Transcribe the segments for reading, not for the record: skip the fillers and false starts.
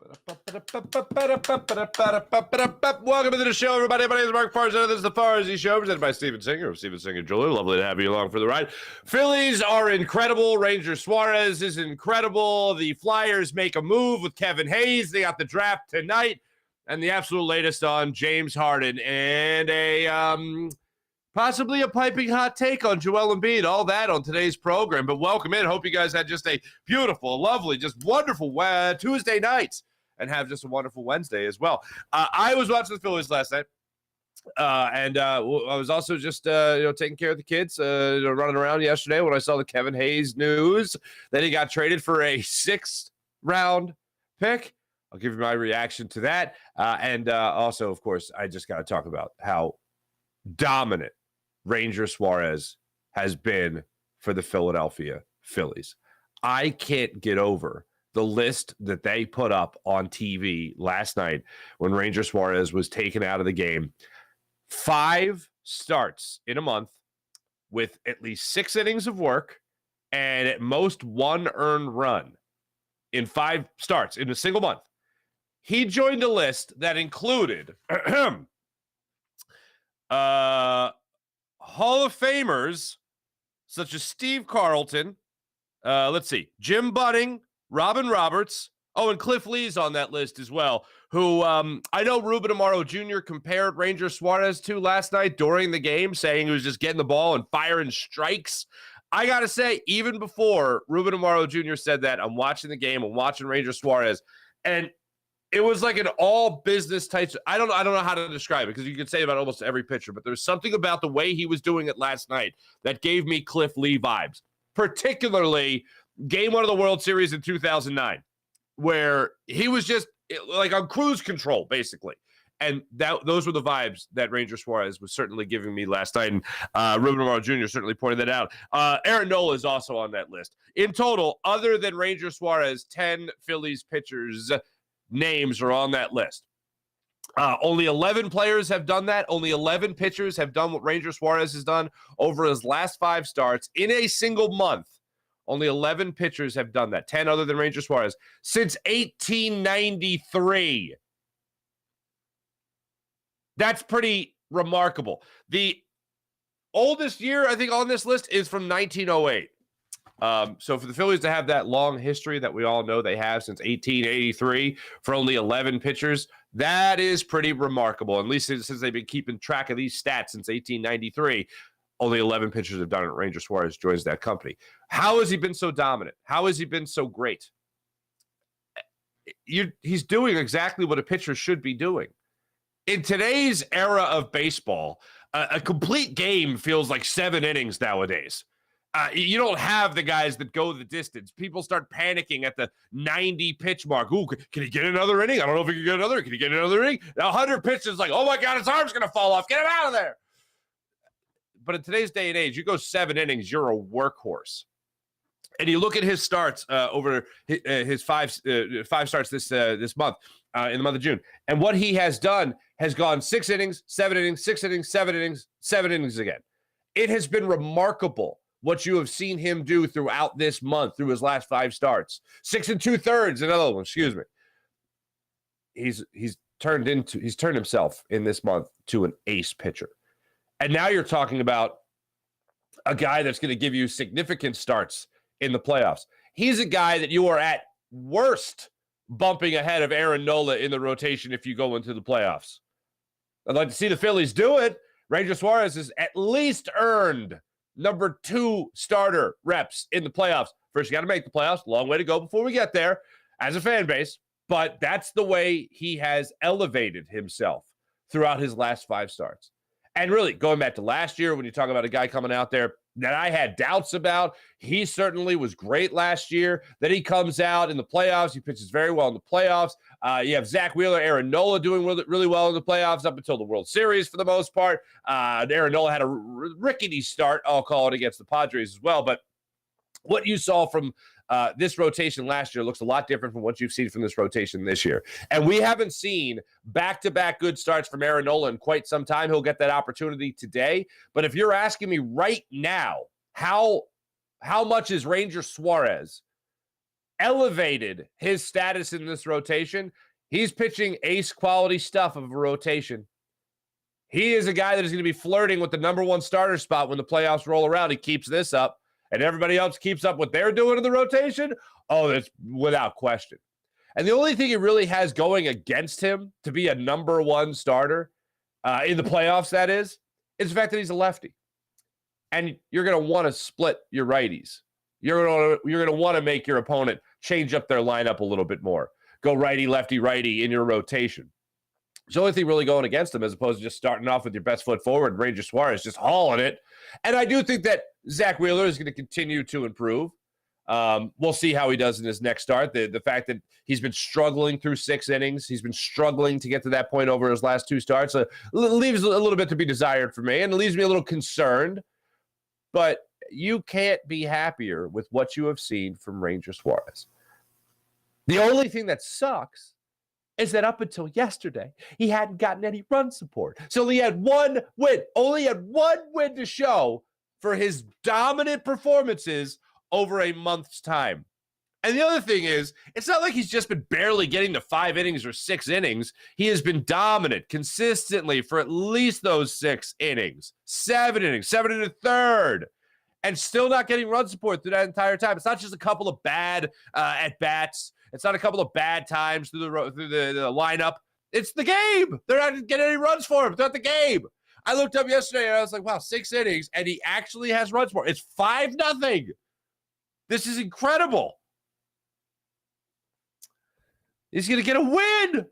Welcome to the show, everybody. My name is Mark Farzy. This is the Farzy Show, presented by Steven Singer of Steven Singer Jewelry. Lovely to have you along for the ride. Phillies are incredible. Ranger Suarez is incredible. The Flyers make a move with Kevin Hayes. They got the draft tonight. And the absolute latest on James Harden and a possibly a piping hot take on Joel Embiid. All that on today's program. But welcome in. Hope you guys had just a beautiful, lovely, just wonderful Tuesday night. And have just a wonderful Wednesday as well. I was watching the Phillies last night, and I was also just taking care of the kids, running around yesterday when I saw the Kevin Hayes news that he got traded for a 6th-round pick. I'll give you my reaction to that, and also, of course, I just got to talk about how dominant Ranger Suarez has been for the Philadelphia Phillies. I can't get over the list that they put up on TV last night when Ranger Suarez was taken out of the game. 5 starts in a month with at least 6 innings of work and at most 1 earned run in 5 starts in a single month. He joined a list that included Hall of Famers such as Steve Carlton, Jim Budding, Robin Roberts, and Cliff Lee's on that list as well, who I know Ruben Amaro Jr. compared Ranger Suarez to last night during the game, saying he was just getting the ball and firing strikes. I got to say, even before Ruben Amaro Jr. said that, I'm watching the game, I'm watching Ranger Suarez, and it was like an all-business type. I don't know how to describe it because you could say about almost every pitcher, but there's something about the way he was doing it last night that gave me Cliff Lee vibes, particularly Game 1 of the World Series in 2009, where he was just like on cruise control, basically. And those were the vibes that Ranger Suarez was certainly giving me last night. And Ruben Amaro Jr. certainly pointed that out. Aaron Nola is also on that list. In total, other than Ranger Suarez, 10 Phillies pitchers' names are on that list. Only 11 players have done that. Only 11 pitchers have done what Ranger Suarez has done over his last 5 starts in a single month. Only 11 pitchers have done that, 10 other than Ranger Suarez, since 1893. That's pretty remarkable. The oldest year, I think, on this list is from 1908. So for the Phillies to have that long history that we all know they have since 1883 for only 11 pitchers, that is pretty remarkable, at least since they've been keeping track of these stats since 1893. Only 11 pitchers have done it. Ranger Suarez joins that company. How has he been so dominant? How has he been so great? He's doing exactly what a pitcher should be doing. In today's era of baseball, a complete game feels like 7 innings nowadays. You don't have the guys that go the distance. People start panicking at the 90 pitch mark. Ooh, can he get another inning? I don't know if he can get another. Can he get another inning? 100 pitches, like, oh my God, his arm's going to fall off. Get him out of there. But in today's day and age, you go 7 innings, you're a workhorse. And you look at his starts over his 5 starts this month, in the month of June. And what he has done has gone 6 innings, 7 innings, 6 innings, 7 innings, 7 innings again. It has been remarkable what you have seen him do throughout this month, through his last 5 starts. 6 2/3, another one, excuse me. He's turned himself in this month to an ace pitcher. And now you're talking about a guy that's going to give you significant starts in the playoffs. He's a guy that you are at worst bumping ahead of Aaron Nola in the rotation if you go into the playoffs. I'd like to see the Phillies do it. Ranger Suarez has at least earned number 2 starter reps in the playoffs. First, you got to make the playoffs. Long way to go before we get there as a fan base. But that's the way he has elevated himself throughout his last 5 starts. And really, going back to last year, when you talk about a guy coming out there that I had doubts about, he certainly was great last year. Then he comes out in the playoffs. He pitches very well in the playoffs. You have Zach Wheeler, Aaron Nola doing really, really well in the playoffs up until the World Series for the most part. Aaron Nola had a rickety start, I'll call it, against the Padres as well. But what you saw from this rotation last year looks a lot different from what you've seen from this rotation this year. And we haven't seen back-to-back good starts from Aaron Nola in quite some time. He'll get that opportunity today. But if you're asking me right now, how much is Ranger Suarez elevated his status in this rotation. He's pitching ace quality stuff of a rotation. He is a guy that is going to be flirting with the number one starter spot when the playoffs roll around. He keeps this up, and everybody else keeps up what they're doing in the rotation. Oh, that's without question. And the only thing he really has going against him to be a number one starter in the playoffs, that is the fact that he's a lefty. And you're going to want to split your righties. You're going to want to make your opponent change up their lineup a little bit more. Go righty, lefty, righty in your rotation. It's the only thing really going against him, as opposed to just starting off with your best foot forward, Ranger Suarez just hauling it. And I do think that Zach Wheeler is going to continue to improve. We'll see how he does in his next start. The fact that he's been struggling through 6 innings, he's been struggling to get to that point over his last 2 starts. Leaves a little bit to be desired for me, and it leaves me a little concerned. But you can't be happier with what you have seen from Ranger Suarez. The only thing that sucks is that up until yesterday, he hadn't gotten any run support. So he had one win, to show for his dominant performances over a month's time. And the other thing is, it's not like he's just been barely getting to 5 innings or 6 innings. He has been dominant consistently for at least those 6 innings, 7 innings, 7 1/3, and still not getting run support through that entire time. It's not just a couple of bad at-bats. It's not a couple of bad times through the lineup. It's the game. They're not getting any runs for him throughout the game. I looked up yesterday, and I was like, wow, 6 innings, and he actually has runs for it. It's 5-0. This is incredible. He's going to get a win.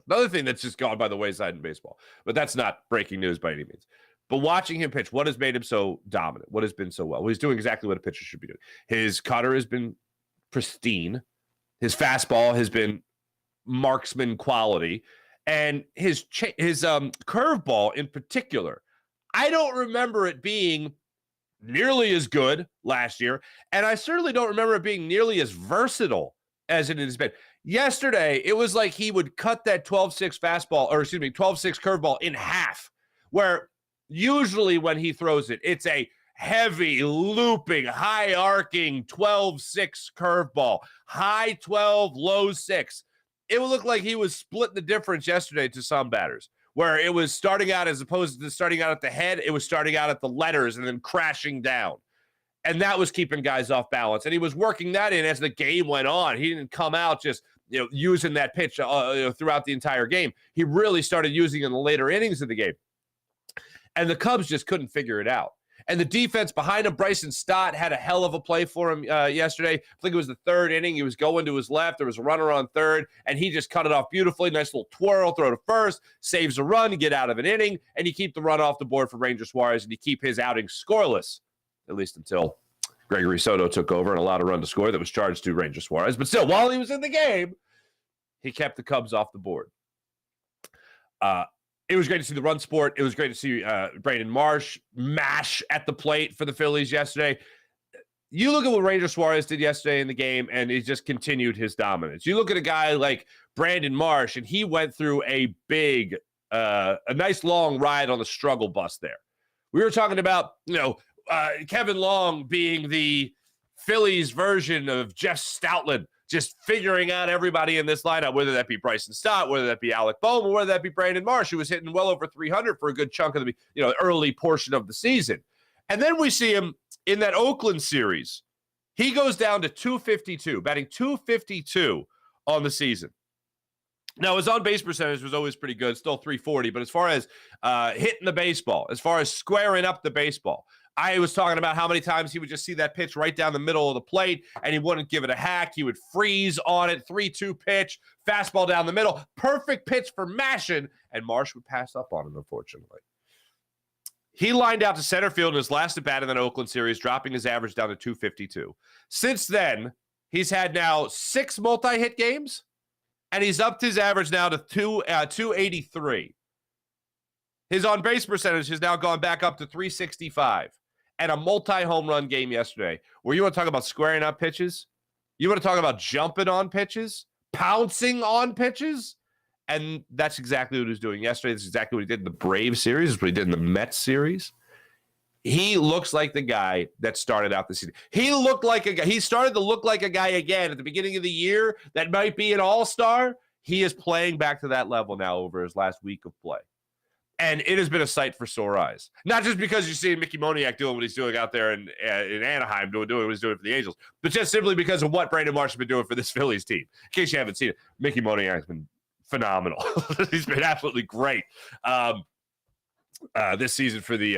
Another thing that's just gone by the wayside in baseball. But that's not breaking news by any means. But watching him pitch, what has made him so dominant? What has been so well? Well, he's doing exactly what a pitcher should be doing. His cutter has been pristine. His fastball has been marksman quality. And his curveball in particular, I don't remember it being nearly as good last year. And I certainly don't remember it being nearly as versatile as it has been. Yesterday, it was like he would cut that 12-6 fastball, or 12-6 curveball in half, where usually when he throws it, it's a heavy, looping, high-arcing 12-6 curveball, high 12, low 6. It would look like he was splitting the difference yesterday to some batters, where it was starting out, as opposed to starting out at the head, it was starting out at the letters and then crashing down. And that was keeping guys off balance. And he was working that in as the game went on. He didn't come out just using that pitch throughout the entire game. He really started using it in the later innings of the game. And the Cubs just couldn't figure it out. And the defense behind him, Bryson Stott, had a hell of a play for him yesterday. I think it was the 3rd inning. He was going to his left. There was a runner on 3rd, and he just cut it off beautifully. Nice little twirl, throw to first, saves a run, get out of an inning, and you keep the run off the board for Ranger Suarez, and you keep his outing scoreless, at least until Gregory Soto took over and allowed a run to score that was charged to Ranger Suarez. But still, while he was in the game, he kept the Cubs off the board. It was great to see the run support. It was great to see Brandon Marsh mash at the plate for the Phillies yesterday. You look at what Ranger Suarez did yesterday in the game, and he just continued his dominance. You look at a guy like Brandon Marsh, and he went through a nice long ride on the struggle bus there. We were talking about, Kevin Long being the Phillies version of Jeff Stoutland, just figuring out everybody in this lineup, whether that be Bryson Stott, whether that be Alec Bohm, or whether that be Brandon Marsh, who was hitting well over 300 for a good chunk of the early portion of the season. And then we see him in that Oakland series. He goes down to 252, batting 252 on the season. Now, his on-base percentage was always pretty good, still 340, but as far as hitting the baseball, as far as squaring up the baseball, I was talking about how many times he would just see that pitch right down the middle of the plate, and he wouldn't give it a hack. He would freeze on it, 3-2 pitch, fastball down the middle, perfect pitch for mashing, and Marsh would pass up on it, unfortunately. He lined out to center field in his last at-bat in that Oakland series, dropping his average down to 252. Since then, he's had now 6 multi-hit games, and he's upped his average now to 283. His on-base percentage has now gone back up to 365. And a multi-home run game yesterday, where you want to talk about squaring up pitches, you want to talk about jumping on pitches, pouncing on pitches, and that's exactly what he was doing yesterday. That's exactly what he did in the Braves series. That's what he did in the Mets series. He looks like the guy that started out the season. He looked like a guy. He started to look like a guy again at the beginning of the year that might be an all-star. He is playing back to that level now over his last week of play. And it has been a sight for sore eyes. Not just because you're seeing Mickey Moniak doing what he's doing out there in Anaheim, doing what he's doing for the Angels, but just simply because of what Brandon Marsh has been doing for this Phillies team. In case you haven't seen it, Mickey Moniak has been phenomenal. He's been absolutely great. This season for the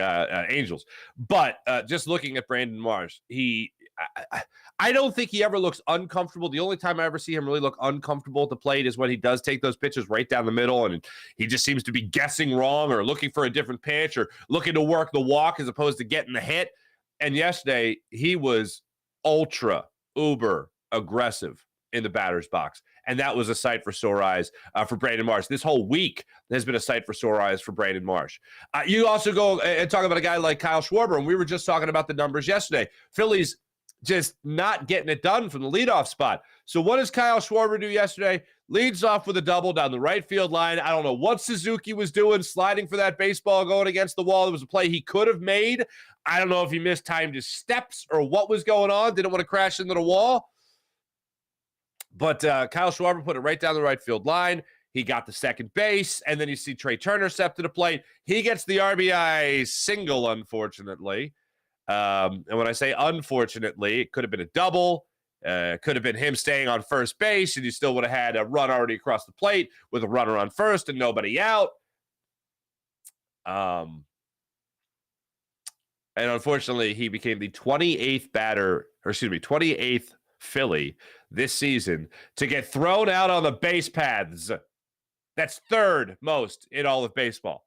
Angels. But just looking at Brandon Marsh, I don't think he ever looks uncomfortable. The only time I ever see him really look uncomfortable at the plate is when he does take those pitches right down the middle and he just seems to be guessing wrong or looking for a different pitch or looking to work the walk as opposed to getting the hit. And yesterday, he was uber aggressive in the batter's box. And that was a sight for sore eyes for Brandon Marsh. This whole week has been a sight for sore eyes for Brandon Marsh. You also go and talk about a guy like Kyle Schwarber, and we were just talking about the numbers yesterday. Phillies just not getting it done from the leadoff spot. So what does Kyle Schwarber do yesterday? Leads off with a double down the right field line. I don't know what Suzuki was doing, sliding for that baseball going against the wall. It was a play he could have made. I don't know if he mistimed his steps or what was going on. Didn't want to crash into the wall. But Kyle Schwarber put it right down the right field line. He got the second base, and then you see Trey Turner step to the plate. He gets the RBI single, unfortunately. And when I say unfortunately, it could have been a double. Could have been him staying on first base, and you still would have had a run already across the plate with a runner on first and nobody out. And unfortunately, he became the 28th Philly this season to get thrown out on the base paths. That's third most in all of baseball.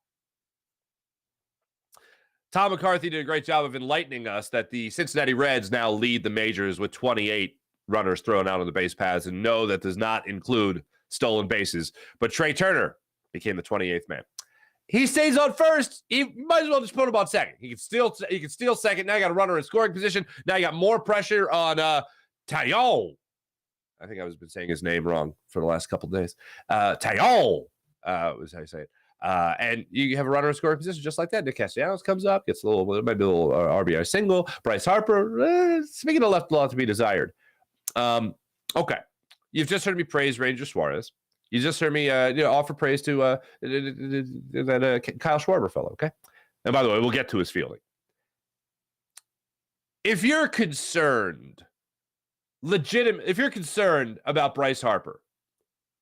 Tom McCarthy did a great job of enlightening us that the Cincinnati Reds now lead the majors with 28 runners thrown out on the base paths, and no, that does not include stolen bases. But Trey Turner became the 28th man. He stays on first. You might as well just put him on second. He can steal second. Now you got a runner in scoring position. Now you got more pressure on Taillon. I think I've been saying his name wrong for the last couple of days. Taillon was how you say it. And you have a runner in scoring position just like that. Nick Castellanos comes up, gets a little RBI single. Bryce Harper, speaking of left a lot to be desired. Okay. You've just heard me praise Ranger Suarez. You just heard me offer praise to that Kyle Schwarber fellow, okay? And by the way, we'll get to his feeling. If you're concerned about Bryce Harper,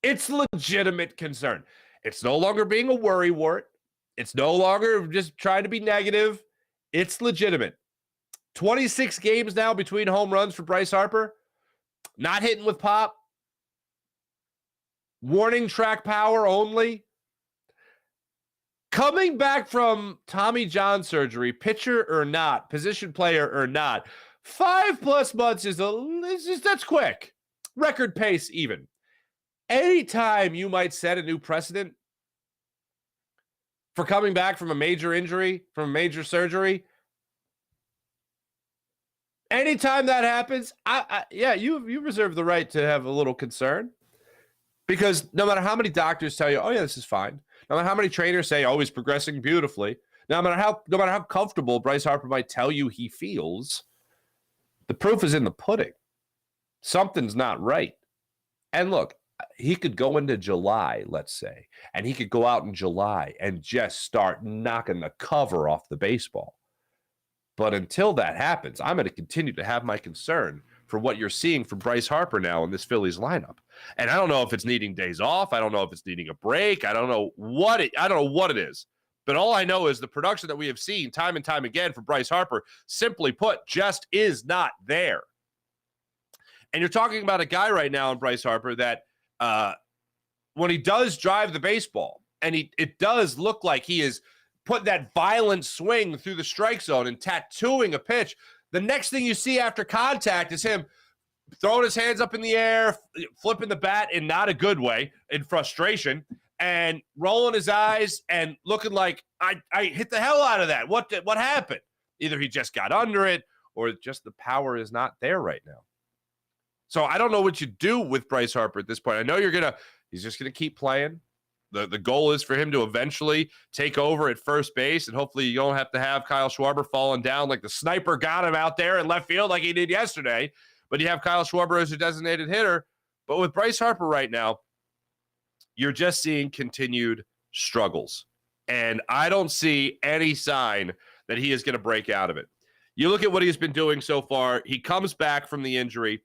it's legitimate concern. It's no longer being a worrywart. It's no longer just trying to be negative. It's legitimate. 26 games now between home runs for Bryce Harper. Not hitting with pop. Warning track power only. Coming back from Tommy John surgery, pitcher or not, position player or not, 5+ months that's quick. Record pace even. Anytime you might set a new precedent for coming back from a major injury, from a major surgery, anytime that happens, you reserve the right to have a little concern. Because no matter how many doctors tell you, oh yeah, this is fine. No matter how many trainers say, oh, he's progressing beautifully. No matter how comfortable Bryce Harper might tell you he feels, the proof is in the pudding. Something's not right. And look, he could go into July, let's say, and he could go out in July and just start knocking the cover off the baseball. But until that happens, I'm going to continue to have my concern for what you're seeing from Bryce Harper now in this Phillies lineup. And I don't know if it's needing days off. I don't know if it's needing a break. I don't know what it is. But all I know is the production that we have seen time and time again for Bryce Harper, simply put, just is not there. And you're talking about a guy right now in Bryce Harper that when he does drive the baseball, and it does look like he is putting that violent swing through the strike zone and tattooing a pitch, the next thing you see after contact is him throwing his hands up in the air, flipping the bat in not a good way, in frustration, and rolling his eyes and looking like, I hit the hell out of that. What happened? Either he just got under it or just the power is not there right now. So I don't know what you do with Bryce Harper at this point. I know he's just going to keep playing. The goal is for him to eventually take over at first base, and hopefully you don't have to have Kyle Schwarber falling down like the sniper got him out there in left field like he did yesterday. But you have Kyle Schwarber as your designated hitter. But with Bryce Harper right now, you're just seeing continued struggles. And I don't see any sign that he is going to break out of it. You look at what he's been doing so far. He comes back from the injury.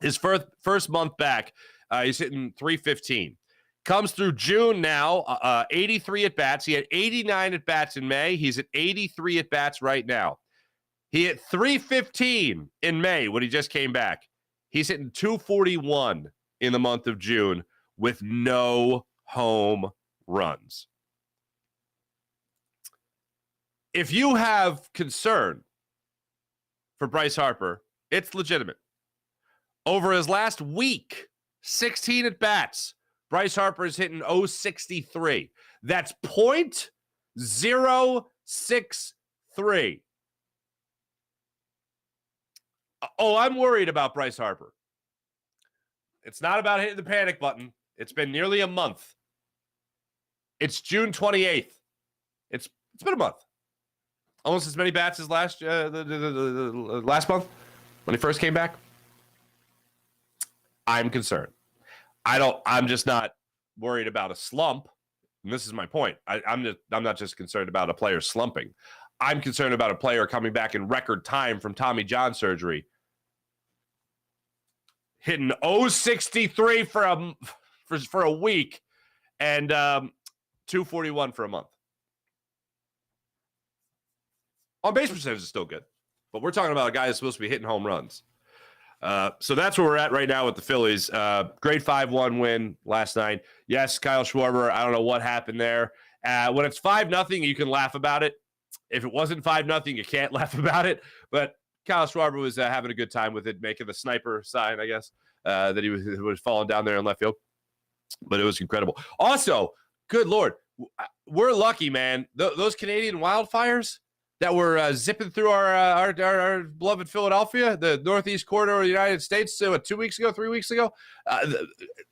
His first month back, he's hitting .315. Comes through June now, 83 at-bats. He had 89 at-bats in May. He's at 83 at-bats right now. He hit .315 in May when he just came back. He's hitting .241 in the month of June with no home runs. If you have concern for Bryce Harper, it's legitimate. Over his last week, 16 at-bats, Bryce Harper is hitting .063. That's .063. Oh, I'm worried about Bryce Harper. It's not about hitting the panic button. It's been nearly a month. It's June 28th. It's been a month. Almost as many bats as last last month when he first came back. I'm concerned. I'm just not worried about a slump. And this is my point. I'm not just concerned about a player slumping. I'm concerned about a player coming back in record time from Tommy John surgery, hitting .063 for a week and .241 for a month. On base percentage is still good, but we're talking about a guy that's supposed to be hitting home runs. So that's where we're at right now with the Phillies. Great 5-1 win last night. Yes, Kyle Schwarber, I don't know what happened there. When it's 5-0, you can laugh about it. If it wasn't 5-0, you can't laugh about it. But Kyle Schwarber was having a good time with it, making the sniper sign, I guess, that he was falling down there in left field. But it was incredible. Also, good Lord, we're lucky, man. Those Canadian wildfires that were zipping through our beloved Philadelphia, the northeast corridor of the United States, 2 weeks ago, 3 weeks ago,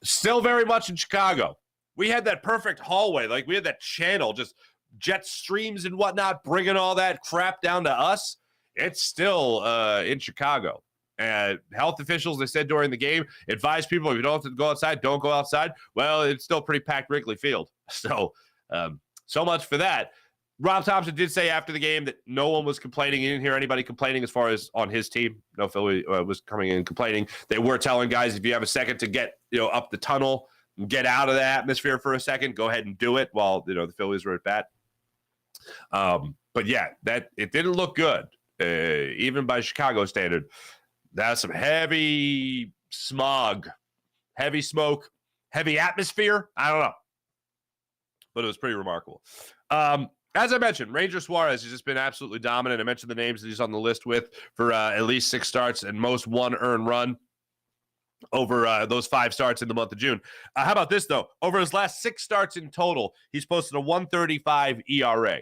still very much in Chicago. We had that perfect hallway. Like, we had that channel, just jet streams and whatnot, bringing all that crap down to us. It's still in Chicago. And health officials, they said during the game, advise people if you don't have to go outside, don't go outside. Well, it's still pretty packed Wrigley Field. So much for that. Rob Thompson did say after the game that no one was complaining. He didn't hear anybody complaining as far as on his team. No Philly was coming in complaining. They were telling guys, if you have a second to get up the tunnel and get out of the atmosphere for a second, go ahead and do it while the Phillies were at bat. But yeah, that it didn't look good, even by Chicago standard. That's some heavy smog, heavy smoke, heavy atmosphere. I don't know, but it was pretty remarkable. As I mentioned, Ranger Suarez has just been absolutely dominant. I mentioned the names that he's on the list with for at least 6 starts and most 1 earned run over those 5 starts in the month of June. How about this, though? Over his last 6 starts in total, he's posted a 1.35 ERA.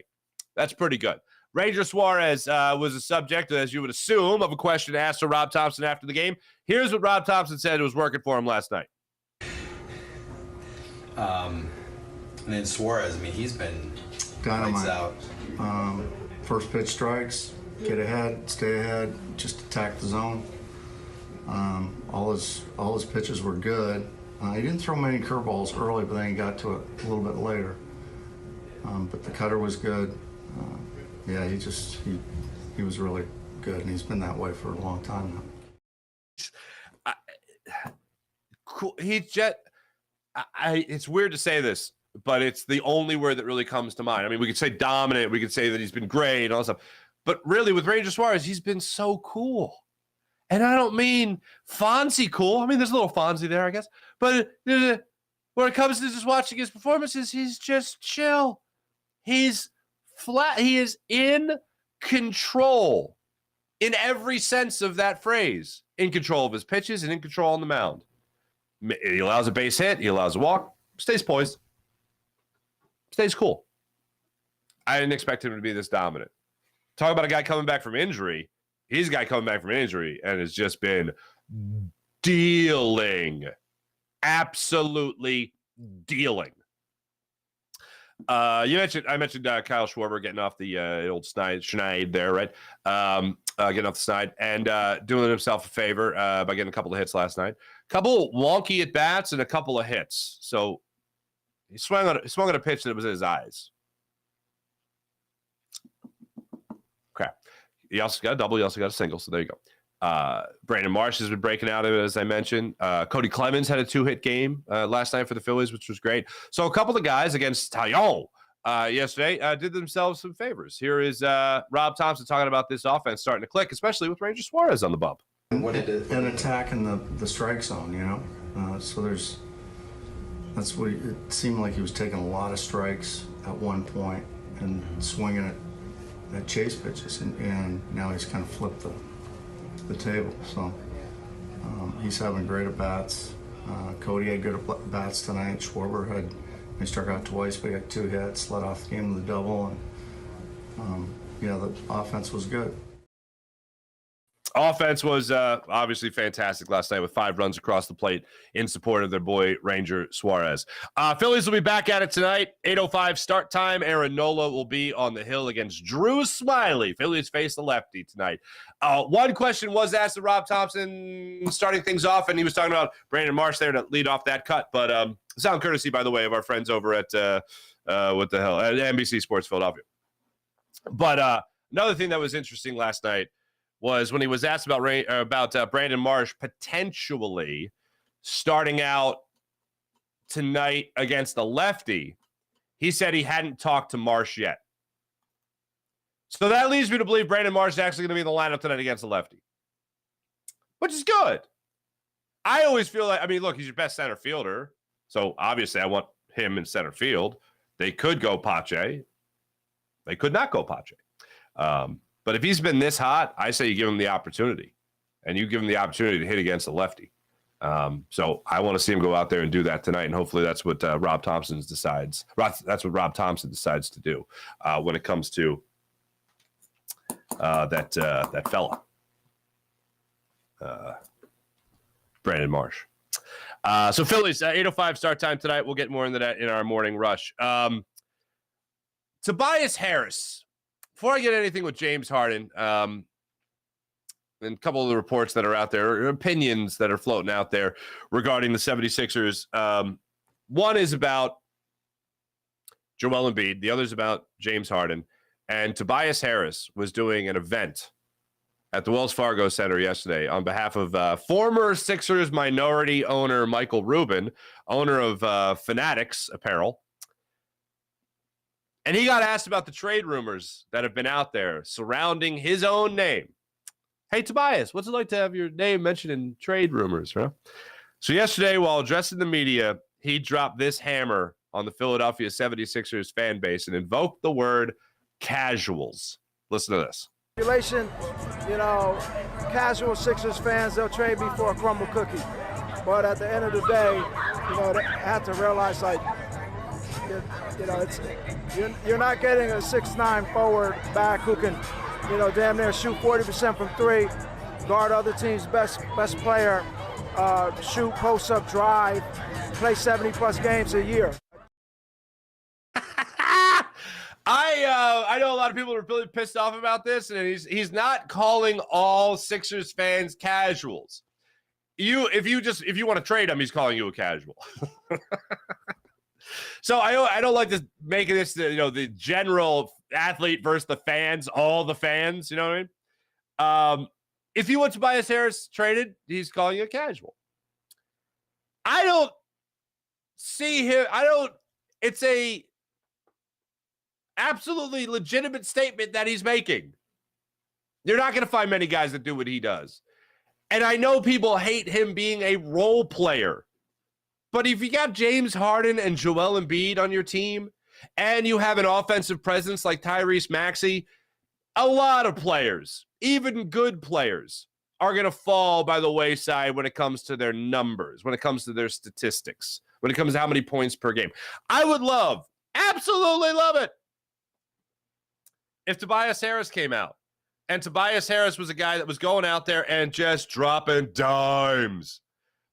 That's pretty good. Ranger Suarez was a subject, as you would assume, of a question asked to Rob Thompson after the game. Here's what Rob Thompson said was working for him last night. And then Suarez, he's been dynamite. Out. First pitch strikes, get ahead, stay ahead, just attack the zone. All his pitches were good. He didn't throw many curveballs early, but then he got to it a little bit later. But the cutter was good. He was really good, and he's been that way for a long time now. Cool. It's weird to say this, but it's the only word that really comes to mind. I mean, we could say dominant. We could say that he's been great and all that stuff. But really, with Ranger Suarez, he's been so cool. And I don't mean Fonzie cool. I mean, there's a little Fonzie there, I guess. But when it comes to just watching his performances, he's just chill. He's flat. He is in control in every sense of that phrase. In control of his pitches and in control on the mound. He allows a base hit. He allows a walk. Stays poised. Stays cool. I didn't expect him to be this dominant. Talk about a guy coming back from injury. He's a guy coming back from injury and has just been dealing. Absolutely dealing. I mentioned Kyle Schwarber getting off the old schneid there, right? Getting off the snide and doing himself a favor by getting a couple of hits last night. Couple wonky at bats and a couple of hits. So he swung on a pitch that was in his eyes. Okay. He also got a double. He also got a single. So there you go. Brandon Marsh has been breaking out, as I mentioned. Cody Clemens had a 2-hit game last night for the Phillies, which was great. So a couple of guys against Taillon yesterday did themselves some favors. Here is Rob Thompson talking about this offense starting to click, especially with Ranger Suarez on the bump. An attack in the strike zone, you know. So that's what it seemed like he was taking a lot of strikes at one point and swinging at chase pitches, and now he's kind of flipped the table. So he's having great at bats. Cody had good at bats tonight. Schwarber he struck out twice, but he got 2 hits, led off the game with a double, and the offense was good. Offense was obviously fantastic last night with 5 runs across the plate in support of their boy Ranger Suarez. Phillies will be back at it tonight. 8:05 start time. Aaron Nola will be on the hill against Drew Smyly. Phillies face the lefty tonight. One question was asked of Rob Thompson starting things off, and he was talking about Brandon Marsh there to lead off that cut. But sound courtesy, by the way, of our friends over at what the hell, at NBC Sports Philadelphia. But another thing that was interesting last night was when he was asked about Brandon Marsh potentially starting out tonight against the lefty, he said he hadn't talked to Marsh yet. So that leads me to believe Brandon Marsh is actually going to be in the lineup tonight against the lefty, which is good. I always feel like, look, he's your best center fielder, so obviously I want him in center field. They could go Pache. They could not go Pache. But if he's been this hot, I say you give him the opportunity, and you give him the opportunity to hit against the lefty. So I want to see him go out there and do that tonight, and hopefully that's what Rob Thompson decides. That's what Rob Thompson decides to do when it comes to that fella, Brandon Marsh. So Phillies 8:05 start time tonight. We'll get more into that in our morning rush. Tobias Harris. Before I get anything with James Harden, and a couple of the reports that are out there, or opinions that are floating out there regarding the 76ers, one is about Joel Embiid, the other is about James Harden, and Tobias Harris was doing an event at the Wells Fargo Center yesterday on behalf of former Sixers minority owner Michael Rubin, owner of Fanatics Apparel. And he got asked about the trade rumors that have been out there surrounding his own name. Hey, Tobias, what's it like to have your name mentioned in trade rumors, huh? So yesterday, while addressing the media, he dropped this hammer on the Philadelphia 76ers fan base and invoked the word casuals. Listen to this. Casual Sixers fans, they'll trade me for a crumble cookie. But at the end of the day, they have to realize, you're not getting a 6'9" forward back who can, damn near shoot 40% from 3, guard other team's best player, shoot, post up, drive, play 70+ games a year. I know a lot of people are really pissed off about this, and he's not calling all Sixers fans casuals. If you want to trade him, he's calling you a casual. So I don't like this making this the general athlete versus the fans, all the fans. You know what I mean? If you want Tobias Harris traded, he's calling you a casual. I don't see him. It's a absolutely legitimate statement that he's making. You're not going to find many guys that do what he does. And I know people hate him being a role player. But if you got James Harden and Joel Embiid on your team, and you have an offensive presence like Tyrese Maxey, a lot of players, even good players, are going to fall by the wayside when it comes to their numbers, when it comes to their statistics, when it comes to how many points per game. I would absolutely love it, if Tobias Harris came out. And Tobias Harris was a guy that was going out there and just dropping dimes.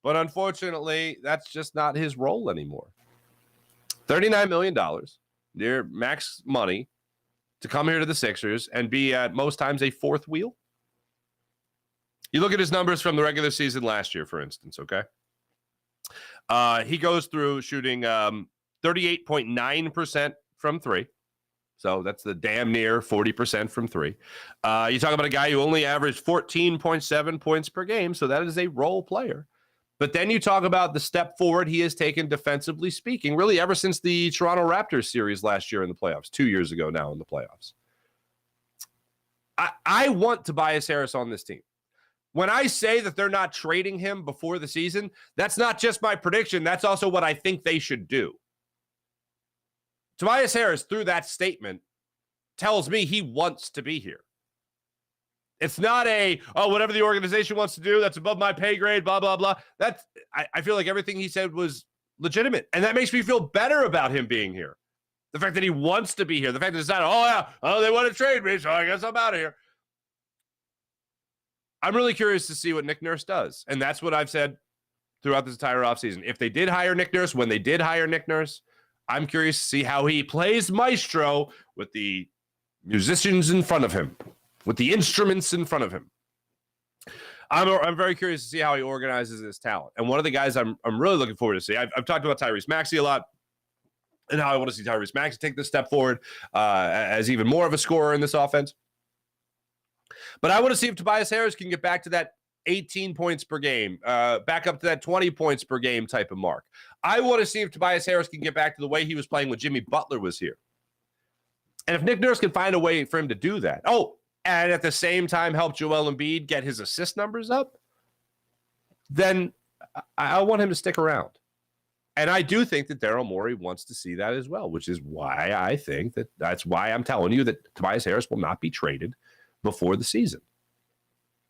But unfortunately, that's just not his role anymore. $39 million, near max money to come here to the Sixers and be at most times a fourth wheel? You look at his numbers from the regular season last year, for instance, okay? He goes through shooting 38.9% from three. So that's the damn near 40% from three. You talk about a guy who only averaged 14.7 points per game, so that is a role player. But then you talk about the step forward he has taken defensively speaking, really ever since the Toronto Raptors series last year in the playoffs, 2 years ago now in the playoffs. I want Tobias Harris on this team. When I say that they're not trading him before the season, that's not just my prediction. That's also what I think they should do. Tobias Harris, through that statement, tells me he wants to be here. It's not whatever the organization wants to do, that's above my pay grade, blah, blah, blah. I feel like everything he said was legitimate. And that makes me feel better about him being here. The fact that he wants to be here. The fact that it's not, they want to trade me, so I guess I'm out of here. I'm really curious to see what Nick Nurse does. And that's what I've said throughout this entire offseason. If they did hire Nick Nurse, when they did hire Nick Nurse, I'm curious to see how he plays maestro with the musicians in front of him, with the instruments in front of him. I'm very curious to see how he organizes his talent. And one of the guys I'm really looking forward to see, I've talked about Tyrese Maxey a lot, and how I want to see Tyrese Maxey take this step forward as even more of a scorer in this offense. But I want to see if Tobias Harris can get back to that 18 points per game, back up to that 20 points per game type of mark. I want to see if Tobias Harris can get back to the way he was playing when Jimmy Butler was here. And if Nick Nurse can find a way for him to do that. And at the same time help Joel Embiid get his assist numbers up, then I want him to stick around. And I do think that Daryl Morey wants to see that as well, which is why I think that's why I'm telling you that Tobias Harris will not be traded before the season.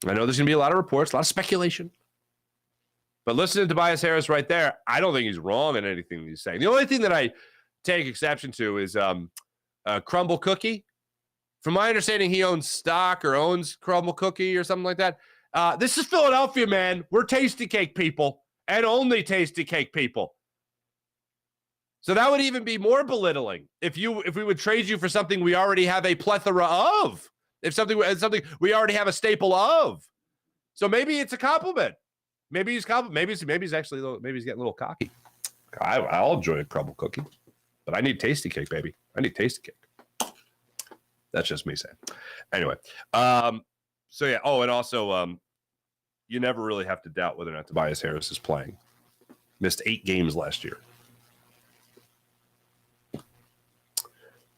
I know there's going to be a lot of reports, a lot of speculation. But listen to Tobias Harris right there. I don't think he's wrong in anything he's saying. The only thing that I take exception to is Crumble Cookie. From my understanding, he owns stock or owns Crumble Cookie or something like that. This is Philadelphia, man. We're tasty cake people and only tasty cake people. So that would even be more belittling if we would trade you for something we already have a plethora of. If something we already have a staple of. So maybe it's a compliment. Maybe he's getting a little cocky. I'll enjoy a Crumble Cookie, but I need tasty cake, baby. I need tasty cake. That's just me saying. Anyway, so yeah. Oh, and also, you never really have to doubt whether or not Tobias Harris is playing. Missed 8 games last year.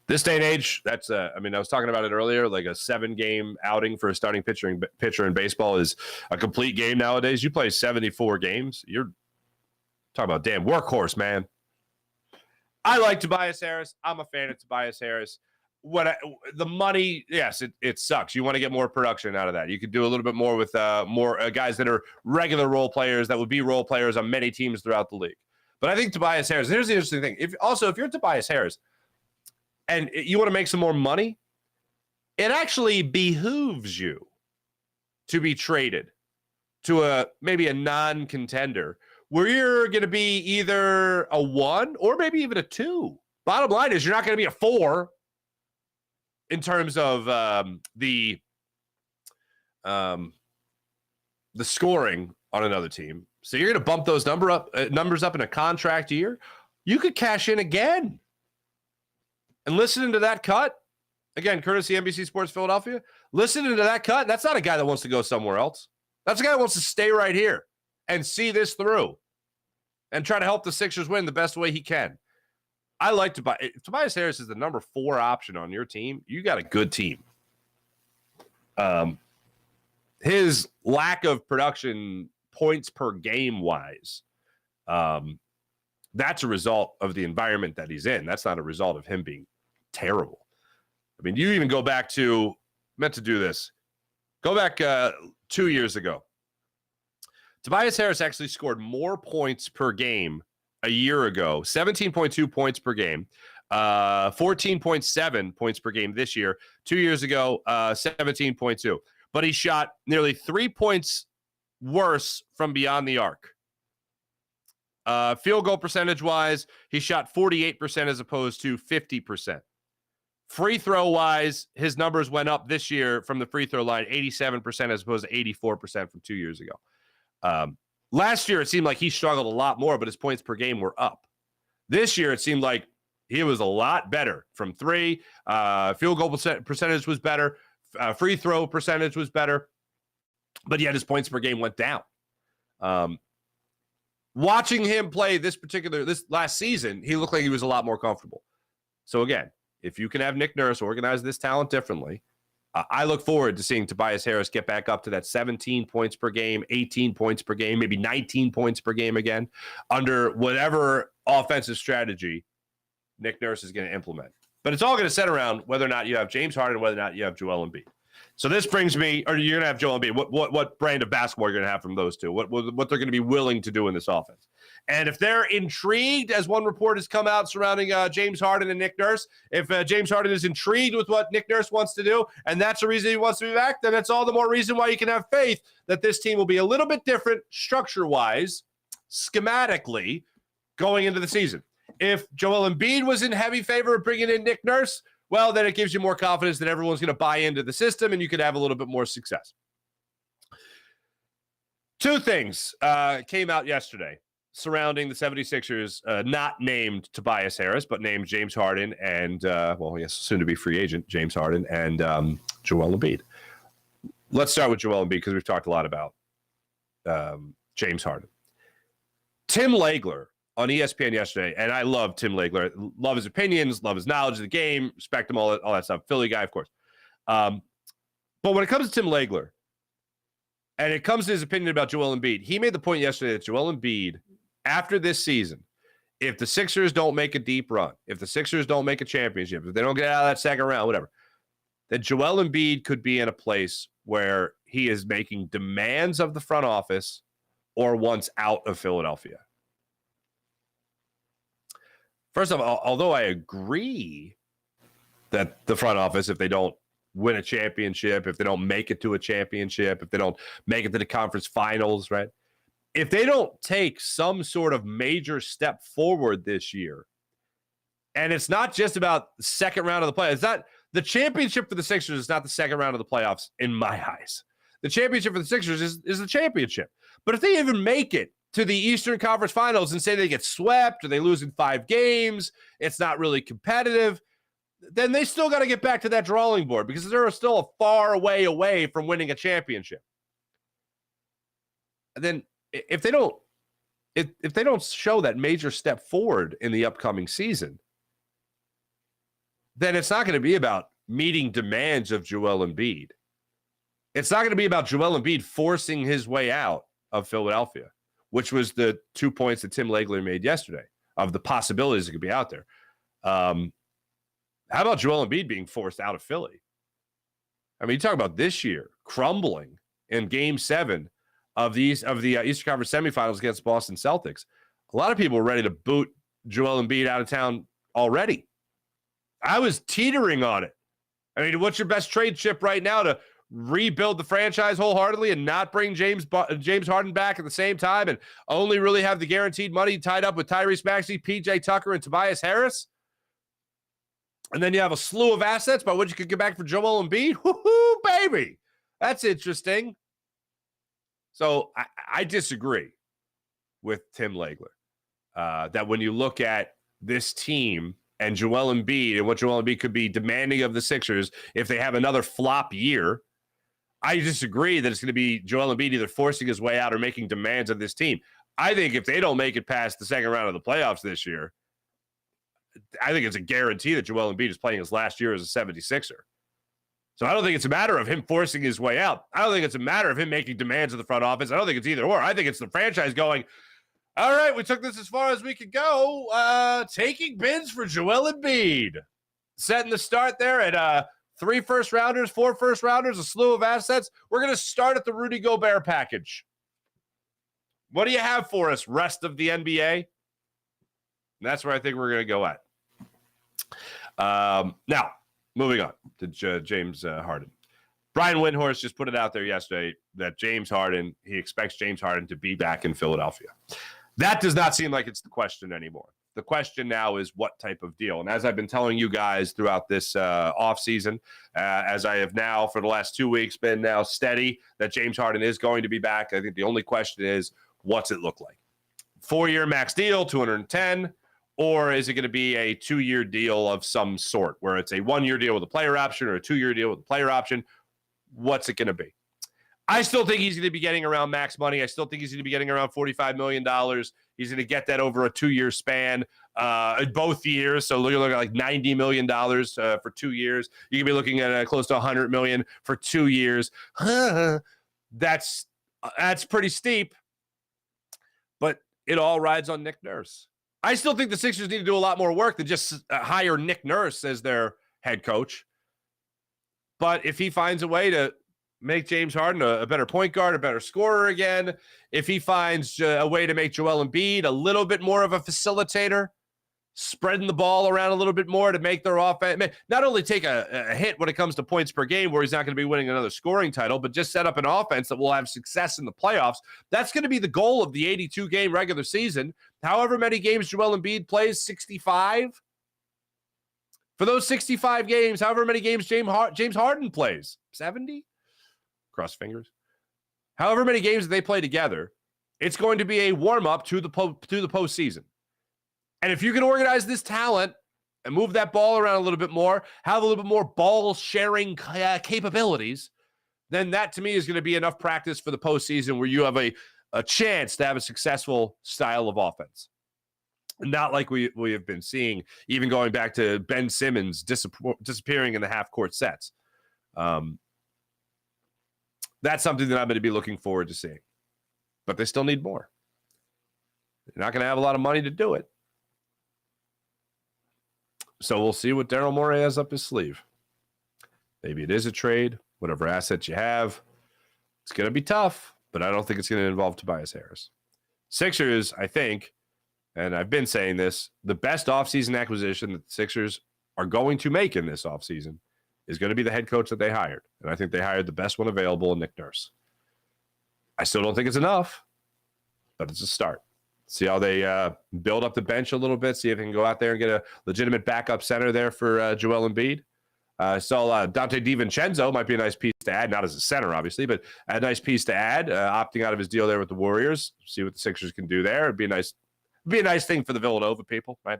This day and age, that's I was talking about it earlier, like a 7-game outing for a starting pitcher in baseball is a complete game nowadays. You play 74 games, you're talking about damn workhorse, man. I like Tobias Harris. I'm a fan of Tobias Harris. The money, yes, it sucks. You want to get more production out of that. You could do a little bit more with more guys that are regular role players that would be role players on many teams throughout the league. But I think Tobias Harris, here's the interesting thing. If you're Tobias Harris, and you want to make some more money, it actually behooves you to be traded to maybe a non-contender where you're going to be either a 1 or maybe even a 2. Bottom line is you're not going to be a 4 in terms of the scoring on another team. So you're going to bump those numbers up in a contract year. You could cash in again. And listening to that cut, again, courtesy NBC Sports Philadelphia, listening to that cut, that's not a guy that wants to go somewhere else. That's a guy that wants to stay right here and see this through and try to help the Sixers win the best way he can. I like Tobias Harris is the number 4 option on your team. You got a good team. His lack of production points per game wise, that's a result of the environment that he's in. That's not a result of him being terrible. I mean, you even go back to, meant to do this, go back 2 years ago. Tobias Harris actually scored more points per game a year ago, 17.2 points per game, 14.7 points per game this year. 2 years ago, 17.2. But he shot nearly 3 points worse from beyond the arc. Field goal percentage-wise, he shot 48% as opposed to 50%. Free throw-wise, his numbers went up this year from the free throw line, 87% as opposed to 84% from 2 years ago. Last year, it seemed like he struggled a lot more, but his points per game were up. This year, it seemed like he was a lot better from three. Field goal percentage was better. Free throw percentage was better. But yet his points per game went down. Watching him play this last season, he looked like he was a lot more comfortable. So again, if you can have Nick Nurse organize this talent differently, I look forward to seeing Tobias Harris get back up to that 17 points per game, 18 points per game, maybe 19 points per game again, under whatever offensive strategy Nick Nurse is going to implement. But it's all going to set around whether or not you have James Harden, whether or not you have Joel Embiid. So this brings me, or you're going to have Joel Embiid. What brand of basketball you're going to have from those two? What they're going to be willing to do in this offense? And if they're intrigued, as one report has come out surrounding James Harden and Nick Nurse, if James Harden is intrigued with what Nick Nurse wants to do, and that's the reason he wants to be back, then it's all the more reason why you can have faith that this team will be a little bit different structure-wise, schematically, going into the season. If Joel Embiid was in heavy favor of bringing in Nick Nurse, well, then it gives you more confidence that everyone's going to buy into the system and you could have a little bit more success. Two things came out yesterday surrounding the 76ers, not named Tobias Harris, but named James Harden and, soon-to-be free agent James Harden and Joel Embiid. Let's start with Joel Embiid because we've talked a lot about James Harden. Tim Legler on ESPN yesterday, and I love Tim Legler. Love his opinions, love his knowledge of the game, respect him, all that stuff. Philly guy, of course. But when it comes to Tim Legler, and it comes to his opinion about Joel Embiid, he made the point yesterday that Joel Embiid, after this season, if the Sixers don't make a deep run, if the Sixers don't make a championship, if they don't get out of that second round, whatever, that Joel Embiid could be in a place where he is making demands of the front office or wants out of Philadelphia. First of all, although I agree that the front office, if they don't win a championship, if they don't make it to a championship, if they don't make it to the conference finals, right? If they don't take some sort of major step forward this year, and it's not just about the second round of the playoffs, it's not the championship for the Sixers is not the second round of the playoffs in my eyes. The championship for the Sixers is the championship. But if they even make it to the Eastern Conference Finals and say they get swept or they lose in 5 games, it's not really competitive, then they still got to get back to that drawing board because they're still a far way away from winning a championship. And then if they don't show that major step forward in the upcoming season, then it's not going to be about meeting demands of Joel Embiid. It's not going to be about Joel Embiid forcing his way out of Philadelphia, which was the 2 points that Tim Legler made yesterday of the possibilities that could be out there. How about Joel Embiid being forced out of Philly? I mean, you talk about this year crumbling in Game 7 of the Eastern Conference semifinals against Boston Celtics. A lot of people were ready to boot Joel Embiid out of town already. I was teetering on it. I mean, what's your best trade chip right now to rebuild the franchise wholeheartedly and not bring James Harden back at the same time and only really have the guaranteed money tied up with Tyrese Maxey, PJ Tucker, and Tobias Harris? And then you have a slew of assets by which you could get back for Joel Embiid? Woohoo, baby! That's interesting. So I disagree with Tim Legler that when you look at this team and Joel Embiid and what Joel Embiid could be demanding of the Sixers if they have another flop year, I disagree that it's going to be Joel Embiid either forcing his way out or making demands of this team. I think if they don't make it past the second round of the playoffs this year, I think it's a guarantee that Joel Embiid is playing his last year as a 76er. So I don't think it's a matter of him forcing his way out. I don't think it's a matter of him making demands of the front office. I don't think it's either or. I think it's the franchise going, all right, we took this as far as we could go, taking bids for Joel Embiid. Setting the start there at 3 first-rounders, 4 first-rounders, a slew of assets. We're going to start at the Rudy Gobert package. What do you have for us, rest of the NBA? And that's where I think we're going to go at. Now, moving on to James Harden. Brian Windhorst just put it out there yesterday that he expects James Harden to be back in Philadelphia. That does not seem like it's the question anymore. The question now is what type of deal. And as I've been telling you guys throughout this offseason, as I have now for the last 2 weeks been now steady that James Harden is going to be back, I think the only question is, what's it look like? 4-year max deal, 210, or is it going to be a 2-year deal of some sort where it's a 1-year deal with a player option or a 2-year deal with a player option? What's it going to be? I still think he's going to be getting around max money. I still think he's going to be getting around $45 million. He's going to get that over a 2-year span, both years. So you're looking at like $90 million for 2 years. You can be looking at close to $100 million for 2 years. That's pretty steep, but it all rides on Nick Nurse. I still think the Sixers need to do a lot more work than just hire Nick Nurse as their head coach. But if he finds a way to make James Harden a better point guard, a better scorer again, if he finds a way to make Joel Embiid a little bit more of a facilitator, spreading the ball around a little bit more to make their offense, not only take a hit when it comes to points per game where he's not going to be winning another scoring title, but just set up an offense that will have success in the playoffs. That's going to be the goal of the 82-game regular season. However many games Joel Embiid plays, 65. For those 65 games, however many games James Harden plays, 70? Cross fingers. However many games they play together, it's going to be a warm-up to the postseason. And if you can organize this talent and move that ball around a little bit more, have a little bit more ball-sharing capabilities, then that, to me, is going to be enough practice for the postseason where you have a chance to have a successful style of offense. Not like we have been seeing, even going back to Ben Simmons disappearing in the half-court sets. That's something that I'm going to be looking forward to seeing. But they still need more. They're not going to have a lot of money to do it. So we'll see what Daryl Morey has up his sleeve. Maybe it is a trade, whatever assets you have. It's going to be tough, but I don't think it's going to involve Tobias Harris. Sixers, I think, and I've been saying this, the best offseason acquisition that the Sixers are going to make in this offseason is going to be the head coach that they hired. And I think they hired the best one available in Nick Nurse. I still don't think it's enough, but it's a start. See how they build up the bench a little bit, see if they can go out there and get a legitimate backup center there for Joel Embiid. So Dante DiVincenzo might be a nice piece to add, not as a center, obviously, but a nice piece to add, opting out of his deal there with the Warriors. See what the Sixers can do there. It'd be a nice thing for the Villanova people, right?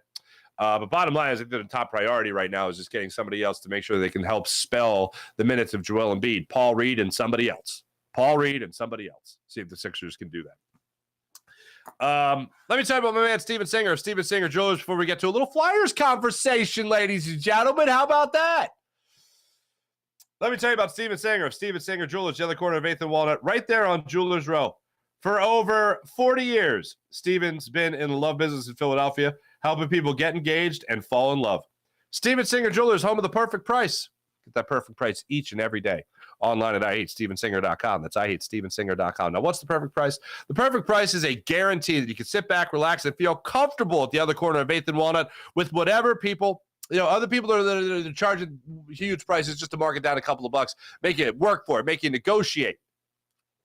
But bottom line is, I think the top priority right now is just getting somebody else to make sure they can help spell the minutes of Joel Embiid. Paul Reed and somebody else. See if the Sixers can do that. Let me tell you about my man Steven Singer of Steven Singer Jewelers before we get to a little Flyers conversation, ladies and gentlemen. How about that? Let me tell you about Steven Singer of Steven Singer Jewelers, the other corner of 8th and Walnut, right there on Jewelers Row. For over 40 years, Steven's been in the love business in Philadelphia, helping people get engaged and fall in love. Steven Singer Jewelers, home of the perfect price. Get that perfect price each and every day. Online at IHateStevenSinger.com. That's IHateStevenSinger.com. Now, what's the perfect price? The perfect price is a guarantee that you can sit back, relax, and feel comfortable at the other corner of 8th and Walnut with whatever people, other people that are charging huge prices just to mark it down a couple of bucks, make it work for it, make you negotiate.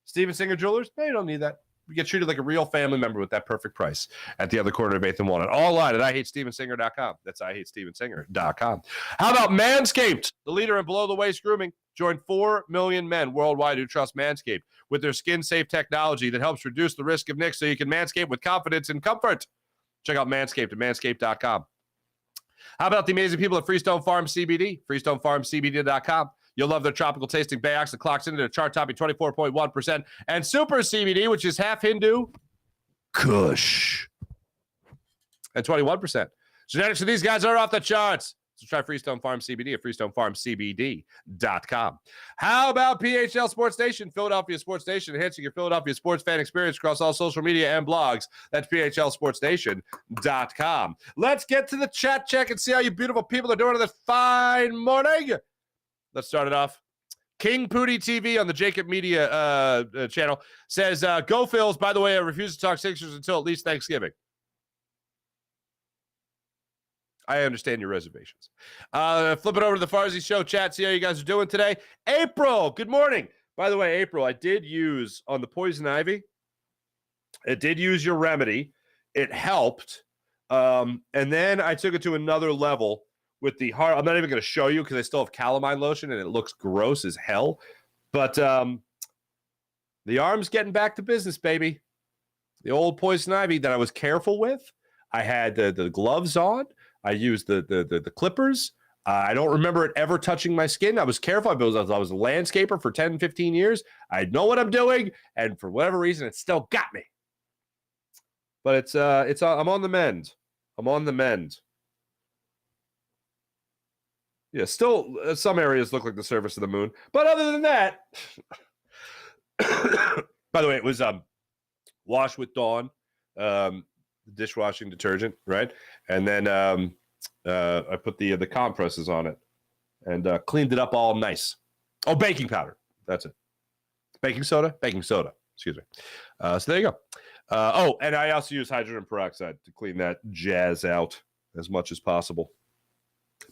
Steven Singer Jewelers? No, you don't need that. You get treated like a real family member with that perfect price at the other corner of 8th and Walnut. All online at IHateStevenSinger.com. That's IHateStevenSinger.com. How about Manscaped, the leader in below-the-waist grooming? Join 4 million men worldwide who trust Manscaped with their skin-safe technology that helps reduce the risk of nicks so you can manscape with confidence and comfort. Check out Manscaped at Manscaped.com. How about the amazing people at Freestone Farm CBD? FreestoneFarmCBD.com. You'll love their tropical tasting Bayox that clocks into a chart-topping 24.1%, and Super CBD, which is half Hindu, Kush, at 21%. Genetics of these guys are off the charts. So try Freestone Farm CBD at FreestoneFarmCBD.com. How about PHL Sports Station, Philadelphia Sports Station, enhancing your Philadelphia sports fan experience across all social media and blogs. That's PHLSportsStation.com. Let's get to the chat check and see how you beautiful people are doing on this fine morning. Let's start it off. King Pooty TV on the Jacob Media channel says, go Phils. By the way, I refuse to talk Sixers until at least Thanksgiving. I understand your reservations. Flip it over to the Farzy Show chat. See how you guys are doing today. April, good morning. By the way, April, I did use on the poison ivy. It did use your remedy. It helped. And then I took it to another level with the hard. I'm not even going to show you because I still have calamine lotion and it looks gross as hell. But the arm's getting back to business, baby. The old poison ivy that I was careful with. I had the gloves on. I used the clippers. I don't remember it ever touching my skin. I was careful. I was a landscaper for 10, 15 years. I know what I'm doing. And for whatever reason, it still got me. But I'm on the mend. I'm on the mend. Yeah, still some areas look like the surface of the moon. But other than that, by the way, it was Wash with Dawn, dishwashing detergent, right? And then I put the compresses on it and cleaned it up all nice. Oh, baking powder. That's it. Baking soda? Baking soda. Excuse me. So there you go. And I also use hydrogen peroxide to clean that jazz out as much as possible.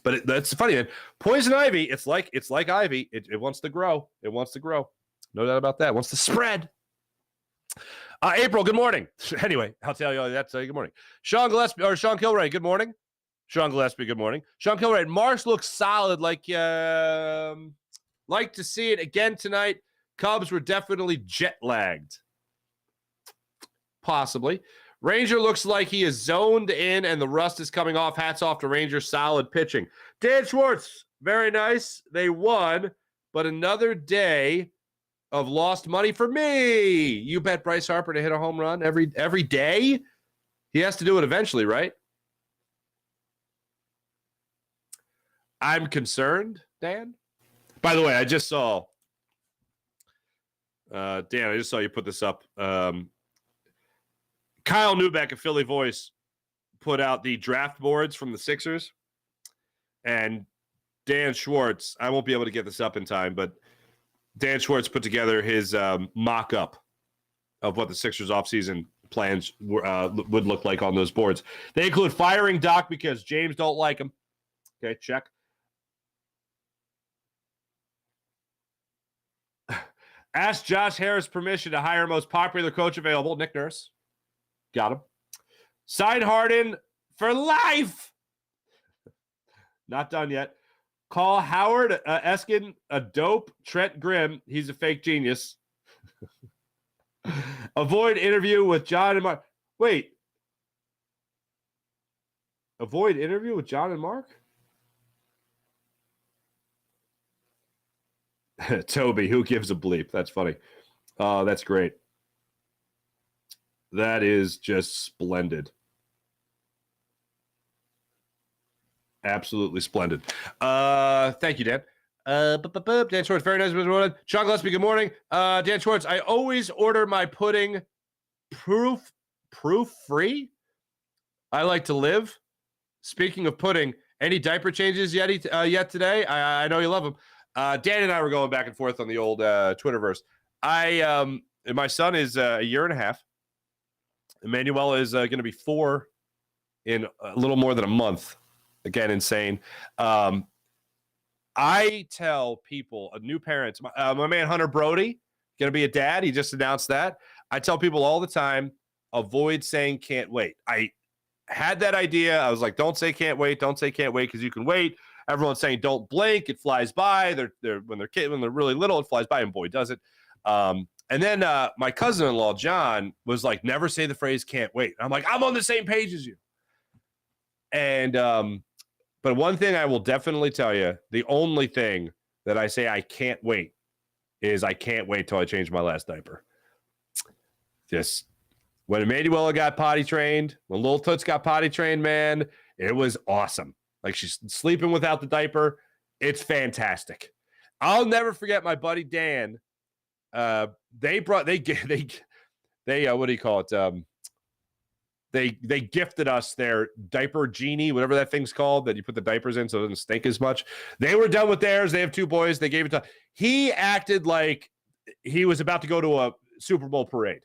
But that's funny, man. Poison ivy, it's like ivy. It wants to grow. It wants to grow. No doubt about that. It wants to spread. April, good morning. Anyway, I'll tell you all that. Good morning. Sean Kilray, good morning. Sean Gillespie, good morning. Sean Kilray, Marsh looks solid. Like to see it again tonight. Cubs were definitely jet lagged. Possibly. Ranger looks like he is zoned in and the rust is coming off. Hats off to Ranger. Solid pitching. Dan Schwartz, very nice. They won, but another day of lost money for me. You bet Bryce Harper to hit a home run every day? He has to do it eventually, right? I'm concerned, Dan. By the way, I just saw, Dan, I just saw you put this up. Kyle Neubeck of Philly Voice put out the draft boards from the Sixers. And Dan Schwartz, I won't be able to get this up in time, but Dan Schwartz put together his mock-up of what the Sixers offseason plans would look like on those boards. They include firing Doc because James don't like him. Okay, check. Ask Josh Harris permission to hire most popular coach available, Nick Nurse. Got him. Sign Harden for life. Not done yet. Call Howard Eskin a dope. Trent Grimm, he's a fake genius. Avoid interview with John and Mark. Wait. Avoid interview with John and Mark? Toby, who gives a bleep? That's funny. That's great. That is just splendid. Absolutely splendid. Thank you, Dan. Dan Schwartz, very nice. Sean Gillespie, good morning. Dan Schwartz, I always order my pudding proof free. I like to live. Speaking of pudding, any diaper changes yet today? I know you love them. Dan and I were going back and forth on the old Twitterverse. My son is a year and a half. Emmanuel is going to be 4 in a little more than a month. Again, insane. I tell people, new parents, my man Hunter Brody, going to be a dad. He just announced that. I tell people all the time, avoid saying can't wait. I had that idea. I was like, don't say can't wait. Don't say can't wait because you can wait. Everyone's saying don't blink. It flies by. When they're really little, it flies by, and boy, does it. And then my cousin-in-law, John, was like, never say the phrase can't wait. I'm like, I'm on the same page as you. And but one thing I will definitely tell you, the only thing that I say I can't wait is I can't wait till I change my last diaper. Just when Emanuela got potty trained, when Lil Toots got potty trained, man, it was awesome. Like she's sleeping without the diaper. It's fantastic. I'll never forget my buddy Dan. They what do you call it? They gifted us their diaper genie, whatever that thing's called, that you put the diapers in so it doesn't stink as much. They were done with theirs. They have 2 boys. They gave it to. He acted like he was about to go to a Super Bowl parade.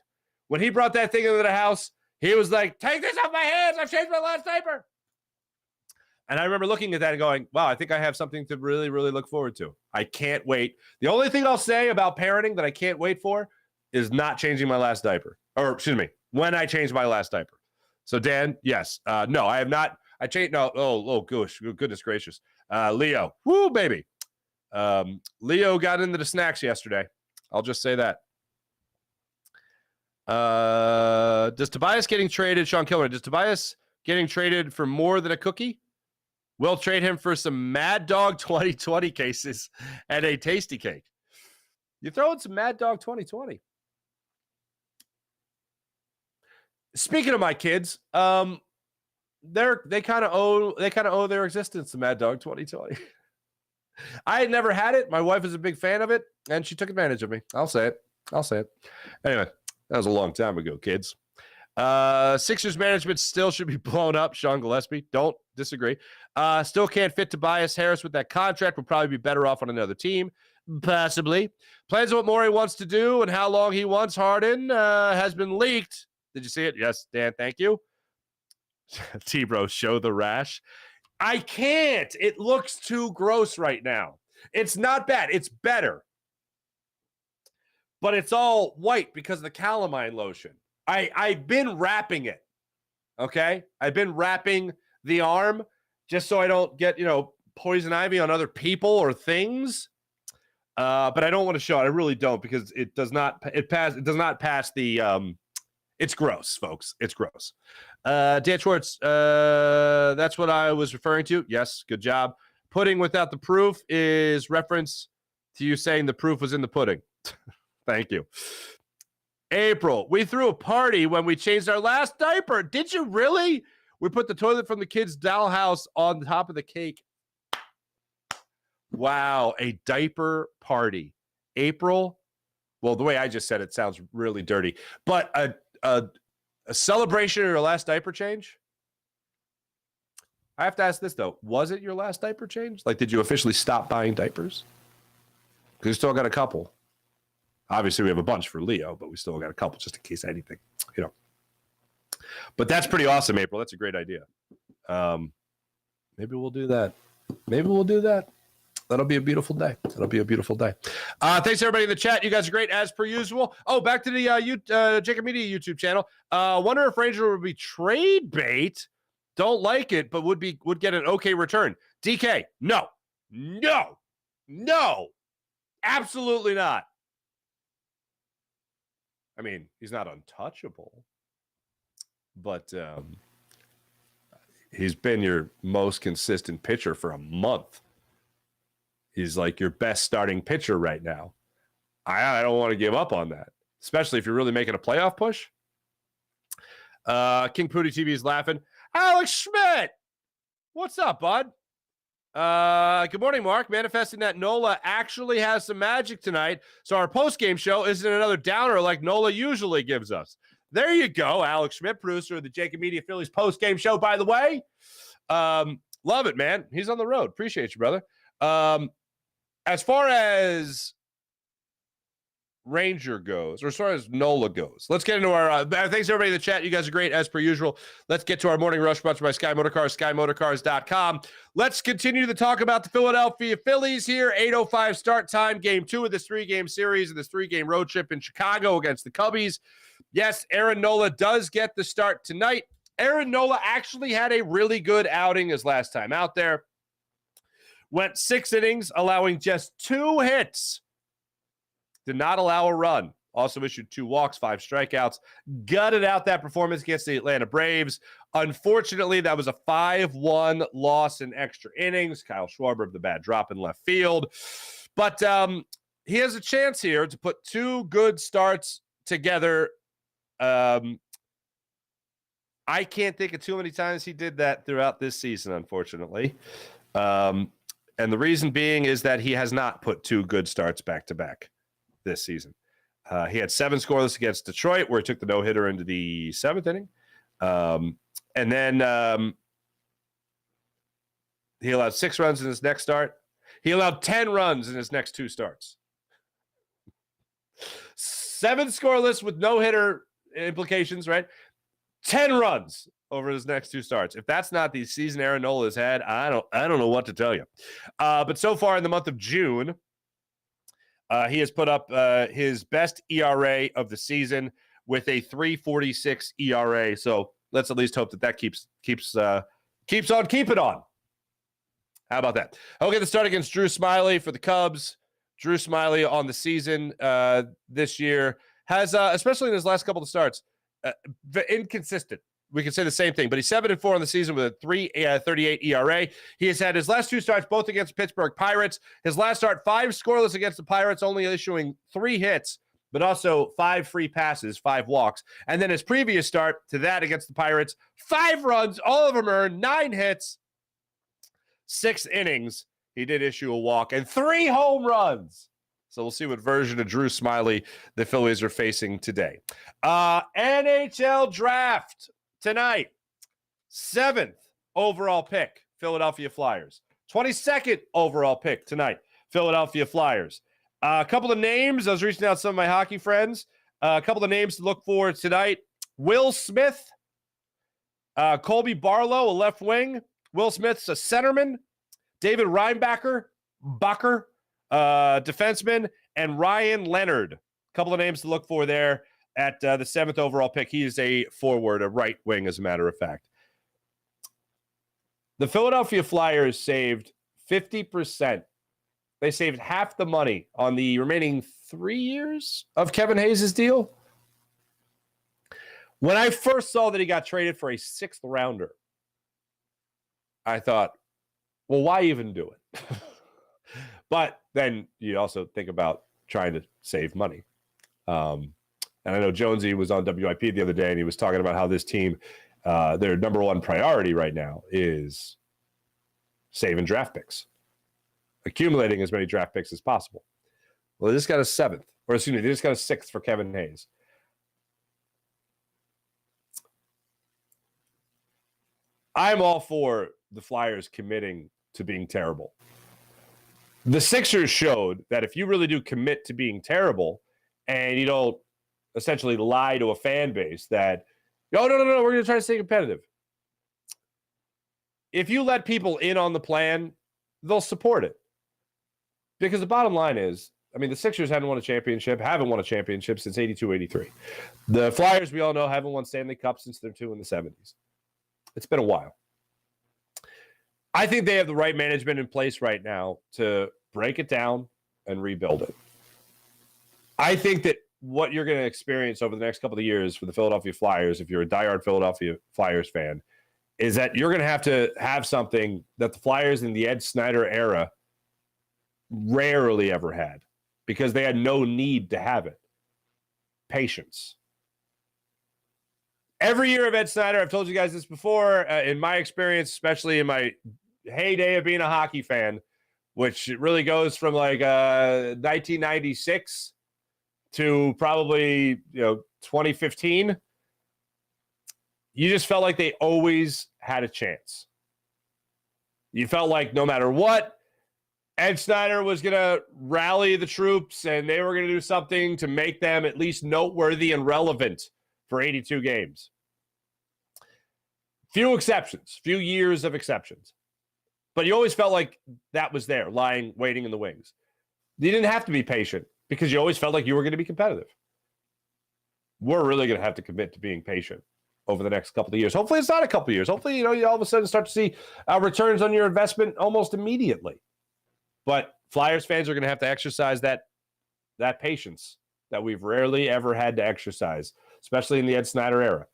When he brought that thing into the house, he was like, "Take this off my hands! I've changed my last diaper." And I remember looking at that and going, wow, I think I have something to really, really look forward to. I can't wait. The only thing I'll say about parenting that I can't wait for is not changing my last diaper. Or, excuse me, when I change my last diaper. So Dan, yes. No, I have not. I changed. No. Oh, gosh. Goodness gracious. Leo. Woo, baby. Leo got into the snacks yesterday. I'll just say that. Does Tobias getting traded, Sean Kilmer, does Tobias getting traded for more than a cookie? We'll trade him for some Mad Dog 2020 cases and a tasty cake. You throw in some Mad Dog 2020. Speaking of my kids, they kind of owe their existence to Mad Dog 2020. I had never had it. My wife is a big fan of it, and she took advantage of me. I'll say it. Anyway, that was a long time ago, kids. Sixers management still should be blown up. Sean Gillespie, don't disagree. Still can't fit Tobias Harris with that contract. Will probably be better off on another team, possibly. Plans on what Morey wants to do and how long he wants Harden has been leaked. Did you see it? Yes, Dan, thank you. T-Bro, show the rash. I can't. It looks too gross right now. It's not bad. It's better. But it's all white because of the calamine lotion. I've been wrapping it, okay? I've been wrapping the arm just so I don't get, poison ivy on other people or things. But I don't want to show it. I really don't because it does not pass the it's gross, folks. It's gross. Dan Schwartz, that's what I was referring to. Yes, good job. Pudding without the proof is reference to you saying the proof was in the pudding. Thank you. April, we threw a party when we changed our last diaper. Did you really? We put the toilet from the kids' dollhouse on the top of the cake. Wow, a diaper party. April, well, the way I just said it sounds really dirty, but a celebration of your last diaper change? I have to ask this, though. Was it your last diaper change? Like, did you officially stop buying diapers? Because you still got a couple. Obviously, we have a bunch for Leo, but we still got a couple just in case anything, But that's pretty awesome, April. That's a great idea. Maybe we'll do that. That'll be a beautiful day. Thanks, everybody in the chat. You guys are great, as per usual. Oh, back to the Jacob Media YouTube channel. Wonder if Ranger would be trade bait. Don't like it, but would get an okay return. DK, no. Absolutely not. I mean, he's not untouchable, but he's been your most consistent pitcher for a month. He's like your best starting pitcher right now. I don't want to give up on that, especially if you're really making a playoff push. King Pooty TV is laughing. Alex Schmidt, what's up, bud? Good morning, Mark. Manifesting that Nola actually has some magic tonight, so our post-game show isn't another downer like Nola usually gives us. There you go, Alex Schmidt, producer of the Jacob Media Phillies post-game show, by the way. Love it, man. He's on the road. Appreciate you, brother. As far as Ranger goes, or as far as Nola goes, let's get into our thanks everybody in the chat. You guys are great as per usual. Let's get to our morning rush brought to you by Sky Motorcars, skymotorcars.com. Let's continue to talk about the Philadelphia Phillies here. 8:05 start time, game 2 of this 3-game series and this 3-game road trip in Chicago against the Cubbies. Yes, Aaron Nola does get the start tonight. Aaron Nola actually had a really good outing his last time out there. Went 6 innings, allowing just 2 hits. Did not allow a run. Also issued 2 walks, 5 strikeouts. Gutted out that performance against the Atlanta Braves. Unfortunately, that was a 5-1 loss in extra innings. Kyle Schwarber of the bad drop in left field. But he has a chance here to put 2 good starts together. I can't think of too many times he did that throughout this season, unfortunately. And the reason being is that he has not put 2 good starts back-to-back this season. He had 7 scoreless against Detroit, where he took the no-hitter into the 7th inning. And then he allowed 6 runs in his next start. He allowed 10 runs in his next 2 starts. 7 scoreless with no-hitter implications, right? 10 runs over his next 2 starts. If that's not the season Aaron Nola has had, I don't know what to tell you. But so far in the month of June, he has put up his best ERA of the season with a 3.46 ERA. So let's at least hope that keeps on keeping on. How about that? Okay, the start against Drew Smyly for the Cubs. Drew Smyly on the season this year has, especially in his last couple of starts, inconsistent. We can say the same thing, but he's 7-4 on the season with a 3.38 ERA. He has had his last 2 starts both against Pittsburgh Pirates. His last start, 5 scoreless against the Pirates, only issuing 3 hits, but also 5 free passes, 5 walks. And then his previous start to that against the Pirates, 5 runs, all of them earned, 9 hits, 6 innings. He did issue a walk and 3 home runs. So we'll see what version of Drew Smyly the Phillies are facing today. NHL draft tonight. 7th overall pick, Philadelphia Flyers. 22nd overall pick tonight, Philadelphia Flyers. A couple of names. I was reaching out to some of my hockey friends. A couple of names to look for tonight. Will Smith, Colby Barlow, a left wing. Will Smith's a centerman. David Reinbacher, defenseman, and Ryan Leonard. A couple of names to look for there at the 7th overall pick. He is a forward, a right wing, as a matter of fact. The Philadelphia Flyers saved 50%. They saved half the money on the remaining 3 years of Kevin Hayes' deal. When I first saw that he got traded for a 6th rounder, I thought, well, why even do it? But then you also think about trying to save money. And I know Jonesy was on WIP the other day, and he was talking about how this team, their number one priority right now is saving draft picks, accumulating as many draft picks as possible. Well, they just got a 7th, or excuse me, they just got a 6th for Kevin Hayes. I'm all for the Flyers committing to being terrible. The Sixers showed that if you really do commit to being terrible and you don't essentially lie to a fan base that, oh, no, we're going to try to stay competitive. If you let people in on the plan, they'll support it. Because the bottom line is, I mean, the Sixers haven't won a championship since 82-83. The Flyers, we all know, haven't won Stanley Cup since they're 2 in the 70s. It's been a while. I think they have the right management in place right now to break it down and rebuild it. I think that what you're going to experience over the next couple of years for the Philadelphia Flyers, if you're a diehard Philadelphia Flyers fan, is that you're going to have something that the Flyers in the Ed Snyder era rarely ever had because they had no need to have it. Patience. Every year of Ed Snyder, I've told you guys this before, in my experience, especially in my heyday of being a hockey fan, which really goes from like 1996 to probably 2015, you just felt like they always had a chance. You felt like no matter what, Ed Snyder was going to rally the troops and they were going to do something to make them at least noteworthy and relevant for 82 games. Few exceptions, few years of exceptions. But you always felt like that was there, lying, waiting in the wings. You didn't have to be patient because you always felt like you were going to be competitive. We're really going to have to commit to being patient over the next couple of years. Hopefully it's not a couple of years. Hopefully, you all of a sudden start to see returns on your investment almost immediately. But Flyers fans are going to have to exercise that patience that we've rarely ever had to exercise, especially in the Ed Snyder era.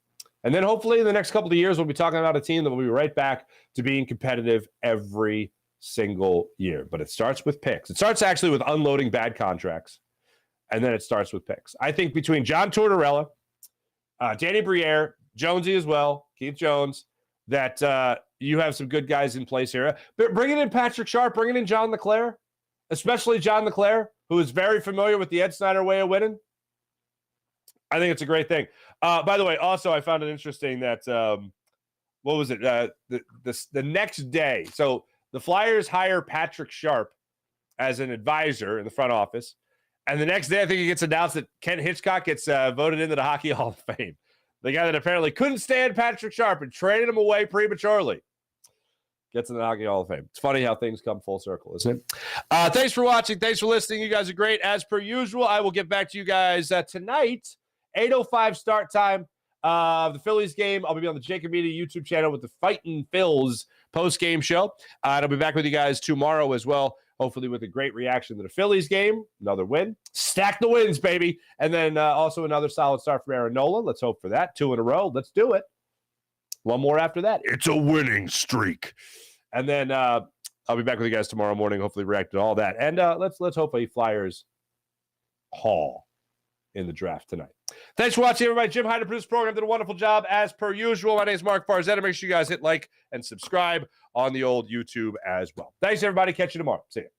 And then hopefully in the next couple of years, we'll be talking about a team that will be right back to being competitive every single year. But it starts with picks. It starts actually with unloading bad contracts, and then it starts with picks. I think between John Tortorella, Danny Briere, Jonesy as well, Keith Jones, that you have some good guys in place here. But bringing in Patrick Sharp, bringing in John LeClair, especially John LeClair, who is very familiar with the Ed Snyder way of winning. I think it's a great thing. By the way, also, I found it interesting that, what was it? The next day. So the Flyers hire Patrick Sharp as an advisor in the front office. And the next day, I think it gets announced that Ken Hitchcock gets voted into the Hockey Hall of Fame. The guy that apparently couldn't stand Patrick Sharp and traded him away prematurely gets in the Hockey Hall of Fame. It's funny how things come full circle, isn't it? Thanks for watching. Thanks for listening. You guys are great. As per usual, I will get back to you guys tonight. 8:05 start time The Phillies game, I'll be on the Jacob Media YouTube channel with the Fightin' Phils post-game show. And I'll be back with you guys tomorrow as well, hopefully with a great reaction to the Phillies game. Another win. Stack the wins, baby. And then also another solid start from Aaron Nola. Let's hope for that. 2 in a row. Let's do it. One more after that. It's a winning streak. And then I'll be back with you guys tomorrow morning, hopefully react to all that. And let's hope a Flyers haul in the draft tonight. Thanks for watching, everybody. Jim Hyder produced the program. Did a wonderful job as per usual. My name is Mark Farzetta. Make sure you guys hit like and subscribe on the old YouTube as well. Thanks, everybody. Catch you tomorrow. See you.